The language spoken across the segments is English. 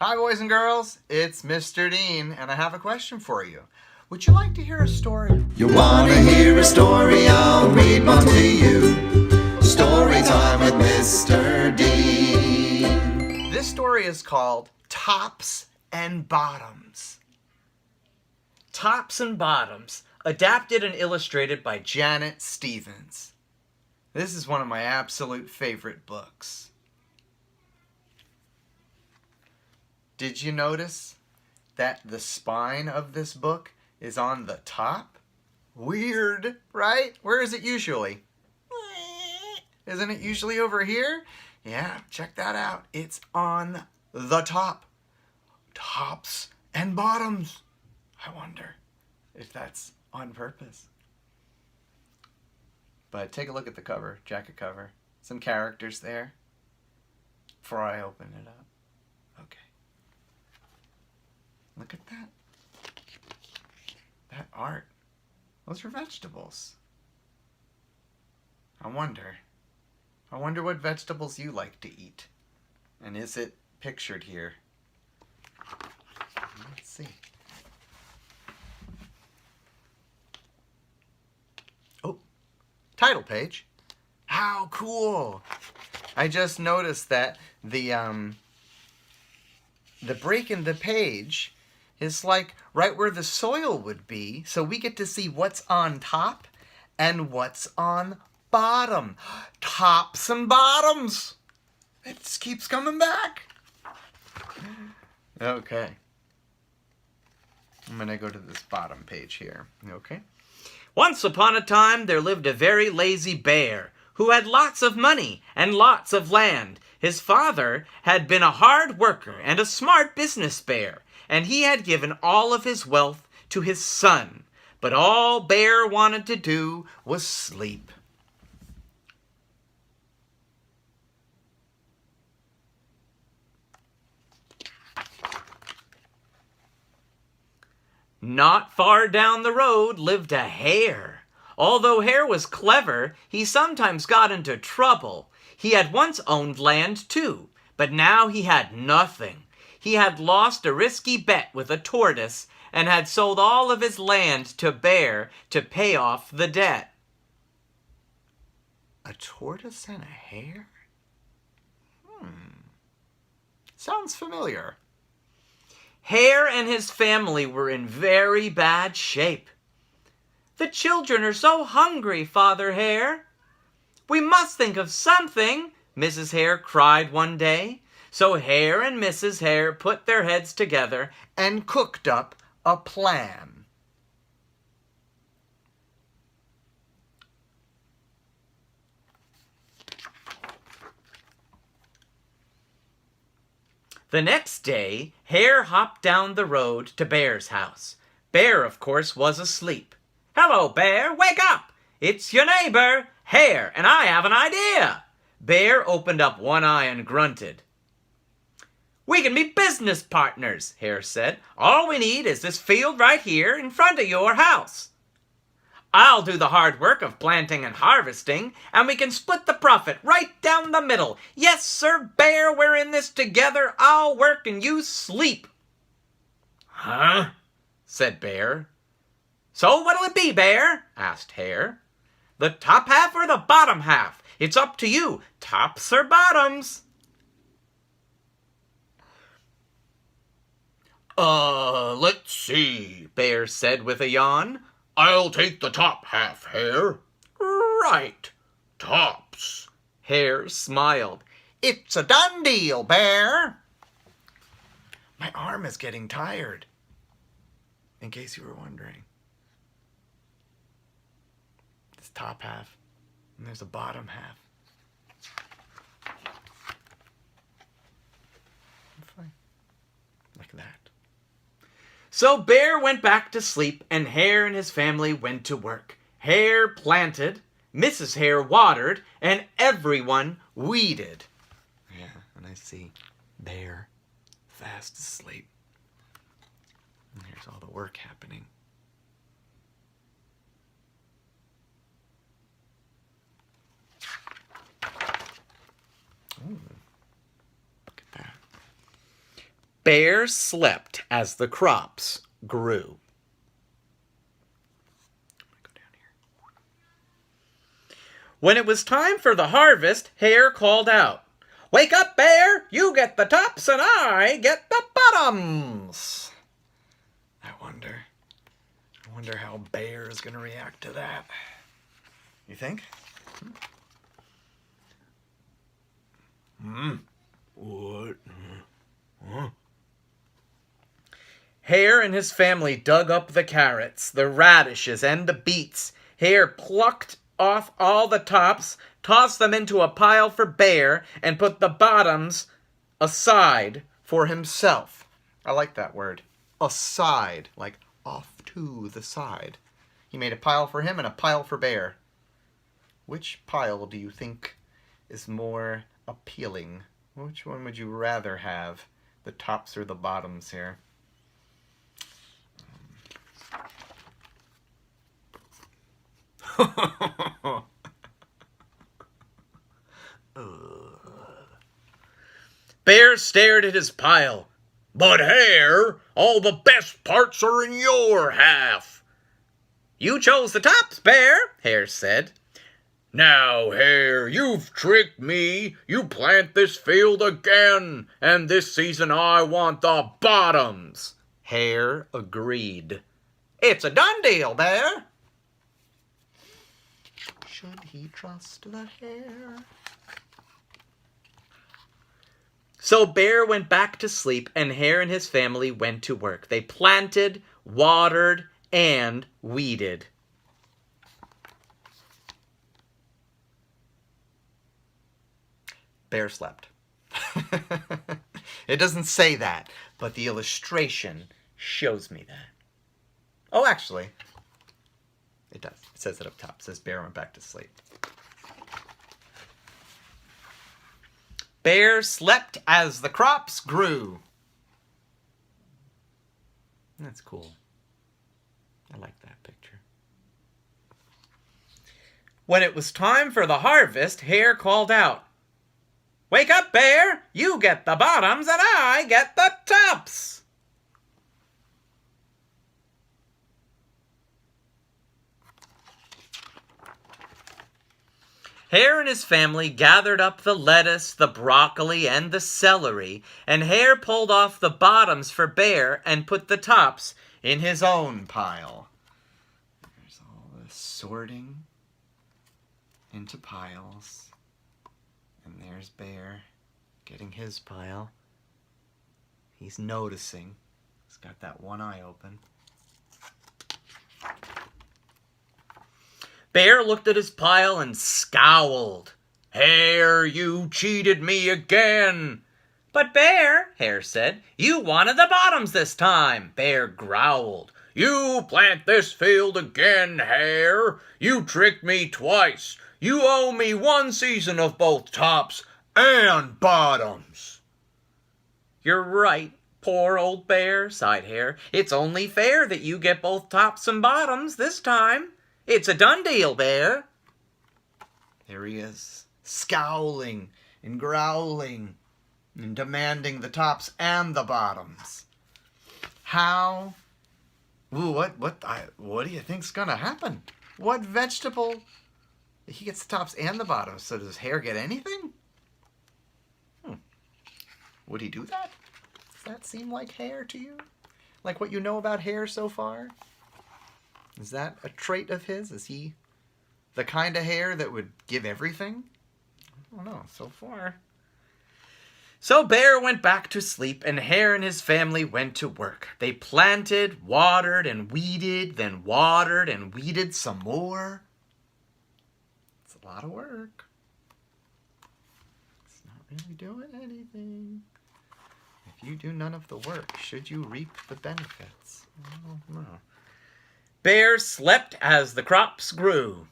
Hi, boys and girls. It's Mr. Dean, and I have a question for you. Would you like to hear a story? You wanna hear a story? I'll read one to you. Story time with Mr. Dean. This story is called Tops and Bottoms. Tops and Bottoms, adapted and illustrated by Janet Stevens. This is one of my absolute favorite books. Did you notice that the spine of this book is on the top? Weird, right? Where is it usually? Isn't it usually over here? Yeah, check that out. It's on the top. Tops and bottoms. I wonder if that's on purpose. But take a look at the cover, jacket cover. Some characters there before I open it up. Okay. Look at that. That art. Those are vegetables. I wonder what vegetables you like to eat. And is it pictured here? Let's see. Oh, title page. How cool. I just noticed that the break in the page is like right where the soil would be, so we get to see what's on top and what's on bottom. Tops and bottoms. It just keeps coming back. Okay. I'm going to go to this bottom page here. Okay. Once upon a time there lived a very lazy bear who had lots of money and lots of land. His father had been a hard worker and a smart business bear, and he had given all of his wealth to his son. But all Bear wanted to do was sleep. Not far down the road lived a hare. Although Hare was clever, he sometimes got into trouble. He had once owned land too, but now he had nothing. He had lost a risky bet with a tortoise and had sold all of his land to Bear to pay off the debt. A tortoise and a hare? Sounds familiar. Hare and his family were in very bad shape. "The children are so hungry, Father Hare." "We must think of something," Mrs. Hare cried one day. So Hare and Mrs. Hare put their heads together and cooked up a plan. The next day, Hare hopped down the road to Bear's house. Bear, of course, was asleep. "Hello, Bear, wake up! It's your neighbor, Hare, and I have an idea." Bear opened up one eye and grunted. "We can be business partners," Hare said. "All we need is this field right here in front of your house. I'll do the hard work of planting and harvesting, and we can split the profit right down the middle. Yes, sir, Bear, we're in this together. I'll work and you sleep." "Huh?" said Bear. "So what'll it be, Bear?" asked Hare. "The top half or the bottom half? It's up to you. Tops or bottoms?" Let's see," Bear said with a yawn. "I'll take the top half, Hare." "Right. Tops." Hare smiled. It's a done deal, Bear. My arm is getting tired, in case you were wondering. This top half, and there's a bottom half. Fine. Like that. So Bear went back to sleep, and Hare and his family went to work. Hare planted, Mrs. Hare watered, and everyone weeded. Yeah, and I see Bear fast asleep. And here's all the work happening. Ooh, look at that. Bear slept as the crops grew. When it was time for the harvest, Hare called out, "Wake up, Bear! You get the tops and I get the bottoms!" I wonder how Bear is going to react to that. You think? What? Hare and his family dug up the carrots, the radishes, and the beets. Hare plucked off all the tops, tossed them into a pile for Bear, and put the bottoms aside. For himself. I like that word. Aside. Like off to the side. He made a pile for him and a pile for Bear. Which pile do you think is more appealing? Which one would you rather have? The tops or the bottoms here? Bear stared at his pile. "But Hare, all the best parts are in your half." "You chose the tops, Bear," Hare said. "Now, Hare, you've tricked me. You plant this field again, and this season I want the bottoms." Hare agreed. "It's a done deal, Bear." Should he trust the hare? So Bear went back to sleep, and Hare and his family went to work. They planted, watered, and weeded. Bear slept. It doesn't say that, but the illustration shows me that. Oh, actually, it does. It says it up top. It says Bear went back to sleep. Bear slept as the crops grew. That's cool. I like that picture. When it was time for the harvest, Hare called out, "Wake up, Bear! You get the bottoms and I get the tops!" Hare and his family gathered up the lettuce, the broccoli, and the celery, and Hare pulled off the bottoms for Bear and put the tops in his own pile. There's all the sorting into piles. And there's Bear getting his pile. He's noticing. He's got that one eye open. Bear looked at his pile and scowled. "Hare, you cheated me again." "But Bear," Hare said, "you wanted the bottoms this time." Bear growled. "You plant this field again, Hare. You tricked me twice. You owe me one season of both tops and bottoms." "You're right, poor old Bear," sighed Hare. "It's only fair that you get both tops and bottoms this time. It's a done deal, Bear." There he is, scowling and growling and demanding the tops and the bottoms. How? Ooh, what do you think's gonna happen? What vegetable? He gets the tops and the bottoms, so does Hare get anything? Would he do that? Does that seem like Hare to you? Like what you know about Hare so far? Is that a trait of his? Is he the kind of Hare that would give everything? I don't know, so far. So Bear went back to sleep, and Hare and his family went to work. They planted, watered, and weeded, then watered and weeded some more. It's a lot of work. It's not really doing anything. If you do none of the work, should you reap the benefits? I don't know. Bear slept as the crops grew.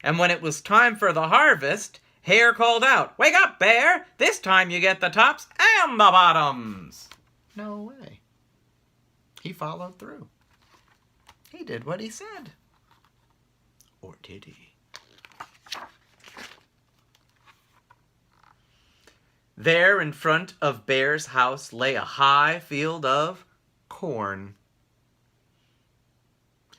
And when it was time for the harvest, Hare called out, "Wake up, Bear! This time you get the tops and the bottoms!" No way. He followed through. He did what he said. Or did he? There in front of Bear's house lay a high field of Corn.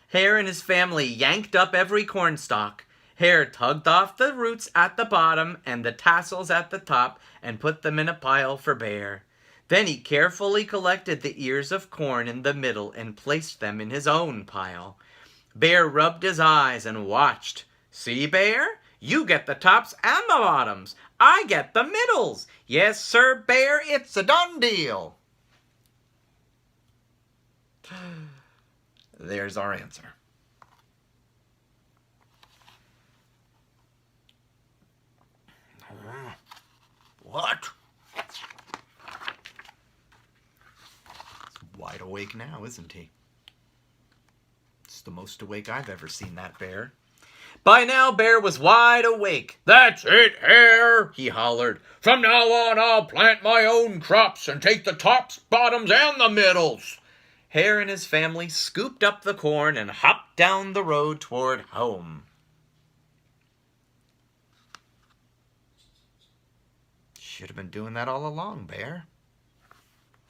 Hare and his family yanked up every cornstalk. Hare tugged off the roots at the bottom and the tassels at the top and put them in a pile for Bear. Then he carefully collected the ears of corn in the middle and placed them in his own pile. Bear rubbed his eyes and watched. See, Bear? You get the tops and the bottoms. I get the middles. Yes, sir, Bear, It's a done deal. There's our answer. What? He's wide awake now, isn't he? It's the most awake I've ever seen that bear. By now, Bear was wide awake. "That's it, Hare," he hollered. "From now on, I'll plant my own crops and take the tops, bottoms, and the middles." Hare and his family scooped up the corn and hopped down the road toward home. Should have been doing that all along, Bear.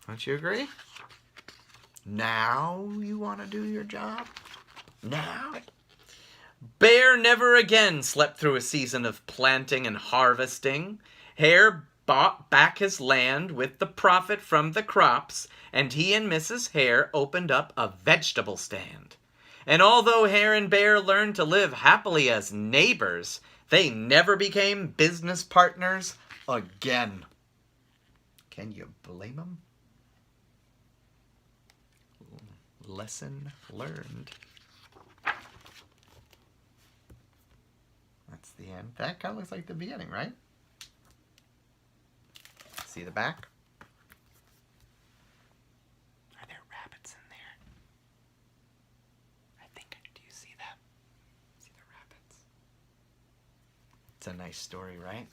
Don't you agree? Now you want to do your job? Now? Bear never again slept through a season of planting and harvesting. Hare bought back his land with the profit from the crops, and he and Mrs. Hare opened up a vegetable stand. And although Hare and Bear learned to live happily as neighbors, they never became business partners again. Can you blame them? Lesson learned. That's the end. That kind of looks like the beginning, right? See the back? Are there rabbits in there? I think. Do you see them? See the rabbits? It's a nice story, right?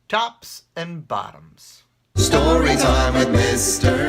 Tops and bottoms. Story time with Mr.